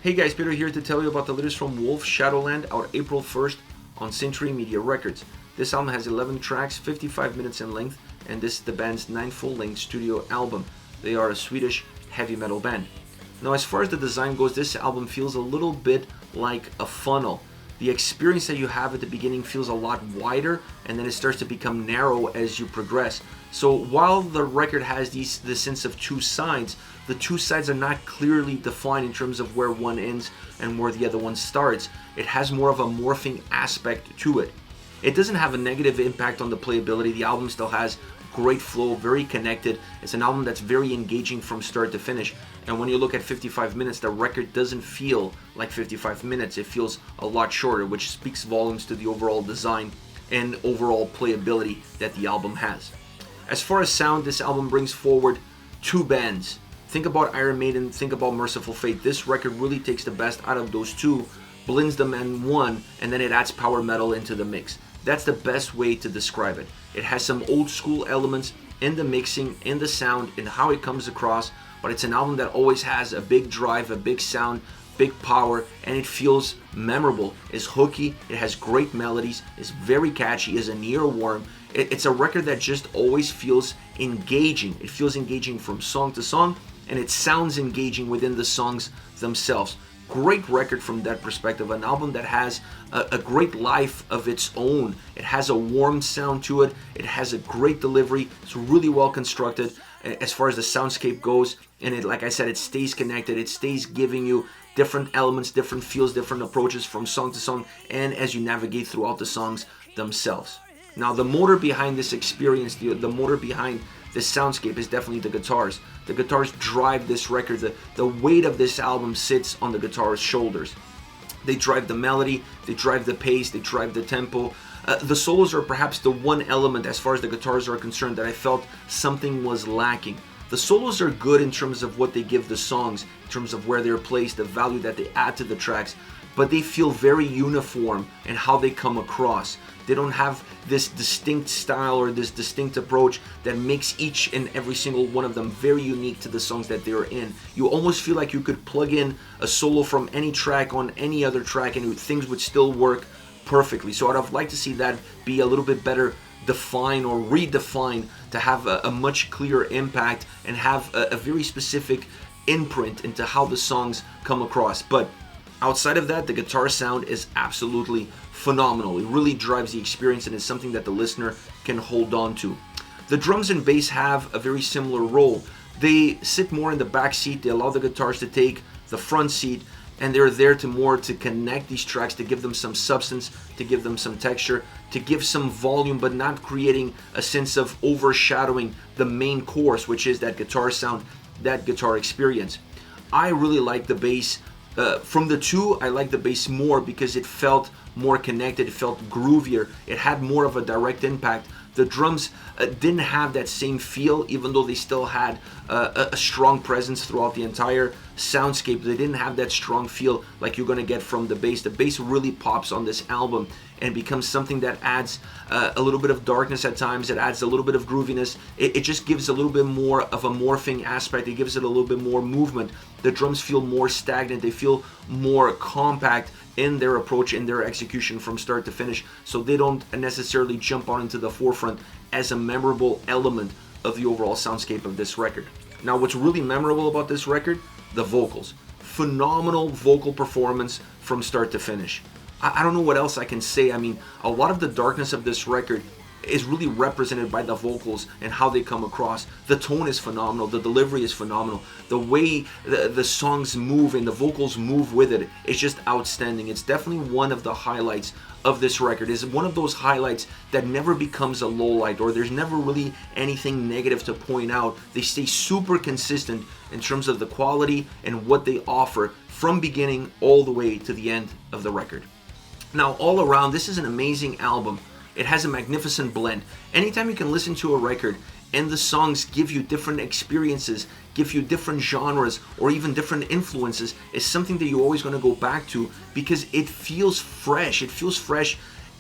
Hey guys, Peter here to tell you about the latest from Wolf Shadowland, out April 1st on Century Media Records. This album has 11 tracks, 55 minutes in length, and this is the band's 9th full-length studio album. They are a Swedish heavy metal band. Now, as far as the design goes, this album feels a little bit like a funnel. The experience that you have at the beginning feels a lot wider, and then it starts to become narrow as you progress. So while the record has the sense of two sides, the two sides are not clearly defined in terms of where one ends and where the other one starts. It has more of a morphing aspect to it. It doesn't have a negative impact on the playability. The album still has great flow, very connected. It's an album that's very engaging from start to finish. And when you look at 55 minutes, the record doesn't feel like 55 minutes. It feels a lot shorter, which speaks volumes to the overall design and overall playability that the album has. As far as sound, this album brings forward two bands. Think about Iron Maiden, think about Merciful Fate. This record really takes the best out of those two, blends them in one, and then it adds power metal into the mix. That's the best way to describe it. It has some old school elements in the mixing, in the sound, in how it comes across, but it's an album that always has a big drive, a big sound, big power, and it feels memorable. It's hooky, it has great melodies, it's very catchy, is an earworm. It's a record that just always feels engaging. It feels engaging from song to song, and it sounds engaging within the songs themselves. Great record from that perspective, an album that has a great life of its own. It has a warm sound to it, it has a great delivery, it's really well constructed as far as the soundscape goes, and it, like I said, it stays connected, it stays giving you different elements, different feels, different approaches from song to song, and as you navigate throughout the songs themselves. Now, the motor behind this experience, the motor behind this soundscape is definitely the guitars. The guitars drive this record. The weight of this album sits on the guitar's shoulders. They drive the melody, they drive the pace, they drive the tempo. The solos are perhaps the one element, as far as the guitars are concerned, that I felt something was lacking. The solos are good in terms of what they give the songs, in terms of where they're placed, the value that they add to the tracks, but they feel very uniform in how they come across. They don't have this distinct style or this distinct approach that makes each and every single one of them very unique to the songs that they're in. You almost feel like you could plug in a solo from any track on any other track and things would still work perfectly. So I'd have liked to see that be a little bit better defined or redefined to have a much clearer impact and have a very specific imprint into how the songs come across. But outside of that, the guitar sound is absolutely phenomenal. It really drives the experience and is something that the listener can hold on to. The drums and bass have a very similar role. They sit more in the back seat, they allow the guitars to take the front seat, and they're there to connect these tracks, to give them some substance, to give them some texture, to give some volume, but not creating a sense of overshadowing the main chorus, which is that guitar sound, that guitar experience. I really like the bass. From the two, I like the bass more because it felt more connected, it felt groovier, it had more of a direct impact. The drums didn't have that same feel, even though they still had a strong presence throughout the entire soundscape. They didn't have that strong feel like you're going to get from the bass. The bass really pops on this album and becomes something that adds a little bit of darkness at times. It adds a little bit of grooviness. It just gives a little bit more of a morphing aspect. It gives it a little bit more movement. The drums feel more stagnant. They feel more compact in their approach, in their execution from start to finish, so they don't necessarily jump on into the forefront as a memorable element of the overall soundscape of this record. Now, what's really memorable about this record? The vocals. Phenomenal vocal performance from start to finish. I don't know what else I can say. I mean, a lot of the darkness of this record is really represented by the vocals and how they come across. The tone is phenomenal, the delivery is phenomenal, the way the songs move and the vocals move with it is just outstanding. It's definitely one of the highlights of this record. It's one of those highlights that never becomes a low light, or there's never really anything negative to point out. They stay super consistent in terms of the quality and what they offer from beginning all the way to the end of the record. Now, all around, this is an amazing album. It has a magnificent blend. Anytime you can listen to a record and the songs give you different experiences, give you different genres, or even different influences, is something that you're always going to go back to because it feels fresh. It feels fresh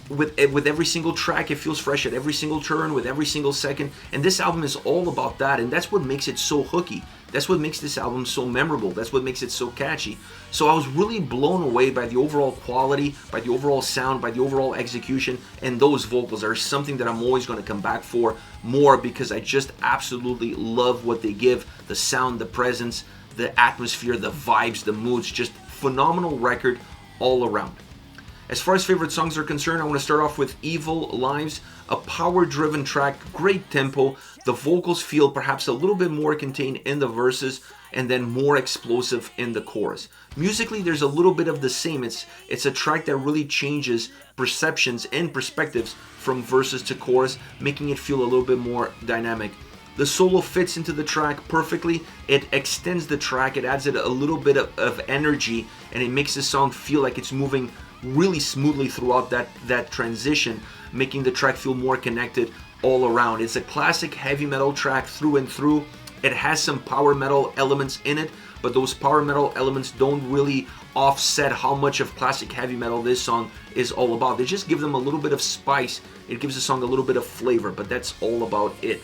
with every single track. It feels fresh at every single turn, with every single second. And this album is all about that, and that's what makes it so hooky. That's what makes this album so memorable. That's what makes it so catchy. So I was really blown away by the overall quality, by the overall sound, by the overall execution, and those vocals are something that I'm always going to come back for more, because I just absolutely love what they give. The sound, the presence, the atmosphere, the vibes, the moods, just phenomenal record all around. As far as favorite songs are concerned, I want to start off with Evil Lives, a power-driven track, great tempo. The vocals feel perhaps a little bit more contained in the verses and then more explosive in the chorus. Musically, there's a little bit of the same. It's a track that really changes perceptions and perspectives from verses to chorus, making it feel a little bit more dynamic. The solo fits into the track perfectly. It extends the track, it adds it a little bit of energy, and it makes the song feel like it's moving really smoothly throughout that transition, making the track feel more connected all around. It's a classic heavy metal track through and through. It has some power metal elements in it, but those power metal elements don't really offset how much of classic heavy metal this song is all about. They just give them a little bit of spice. It gives the song a little bit of flavor, but that's all about it.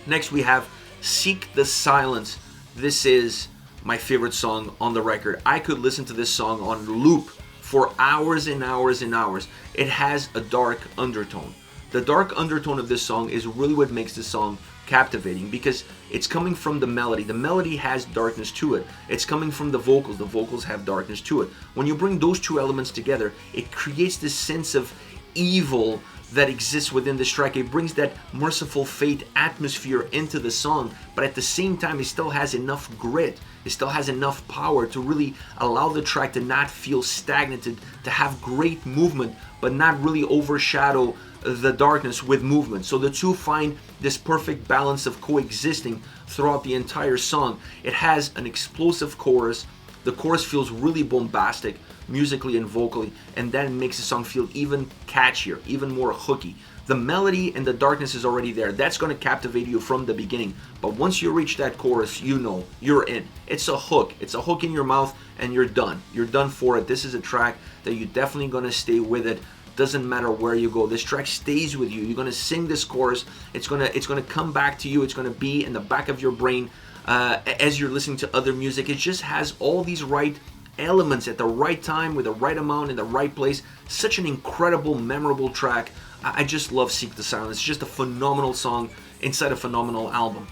Next we have Seek the Silence. This is my favorite song on the record. I could listen to this song on loop for hours and hours and hours. It has a dark undertone. The dark undertone of this song is really what makes this song captivating, because it's coming from the melody. The melody has darkness to it. It's coming from the vocals. The vocals have darkness to it. When you bring those two elements together, it creates this sense of evil that exists within this track. It brings that merciful fate atmosphere into the song, but at the same time it still has enough grit, it still has enough power to really allow the track to not feel stagnated, to have great movement but not really overshadow the darkness with movement. So the two find this perfect balance of coexisting throughout the entire song. It has an explosive chorus. The chorus feels really bombastic musically and vocally, and that makes the song feel even catchier, even more hooky. The melody and the darkness is already there. That's going to captivate you from the beginning. But once you reach that chorus, you know you're in. It's a hook. It's a hook in your mouth, and you're done. You're done for it. This is a track that you're definitely going to stay with it. Doesn't matter where you go. This track stays with you. You're going to sing this chorus. It's going to come back to you. It's going to be in the back of your brain as you're listening to other music. It just has all these right elements at the right time, with the right amount, in the right place. Such an incredible, memorable track. I just love Seek the Silence. It's just a phenomenal song inside a phenomenal album.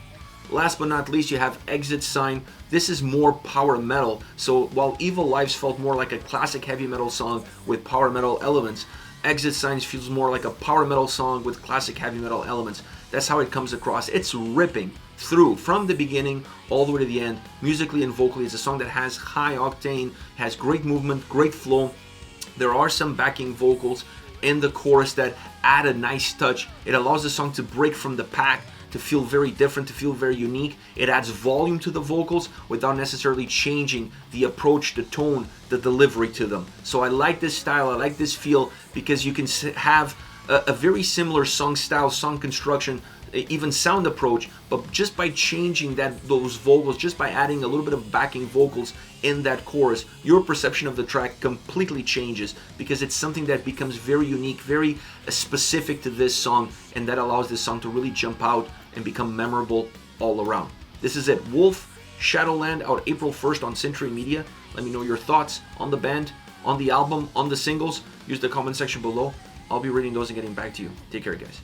Last but not least, you have Exit Sign. This is more power metal. So while Evil Lives felt more like a classic heavy metal song with power metal elements, Exit Signs feels more like a power metal song with classic heavy metal elements. That's how it comes across. It's ripping through from the beginning all the way to the end, musically and vocally. It's a song that has high octane, has great movement, great flow. There are some backing vocals in the chorus that add a nice touch. It allows the song to break from the pack, to feel very different, to feel very unique. It adds volume to the vocals without necessarily changing the approach, the tone, the delivery to them. So I like this style, I like this feel, because you can have a very similar song style, song construction, even sound approach, but just by changing those vocals, just by adding a little bit of backing vocals in that chorus, your perception of the track completely changes, because it's something that becomes very unique, very specific to this song, and that allows this song to really jump out and become memorable all around. This is it. Wolf, Shadowland, out April 1st on Century Media. Let me know your thoughts on the band, on the album, on the singles. Use the comment section below. I'll be reading those and getting back to you. Take care, guys.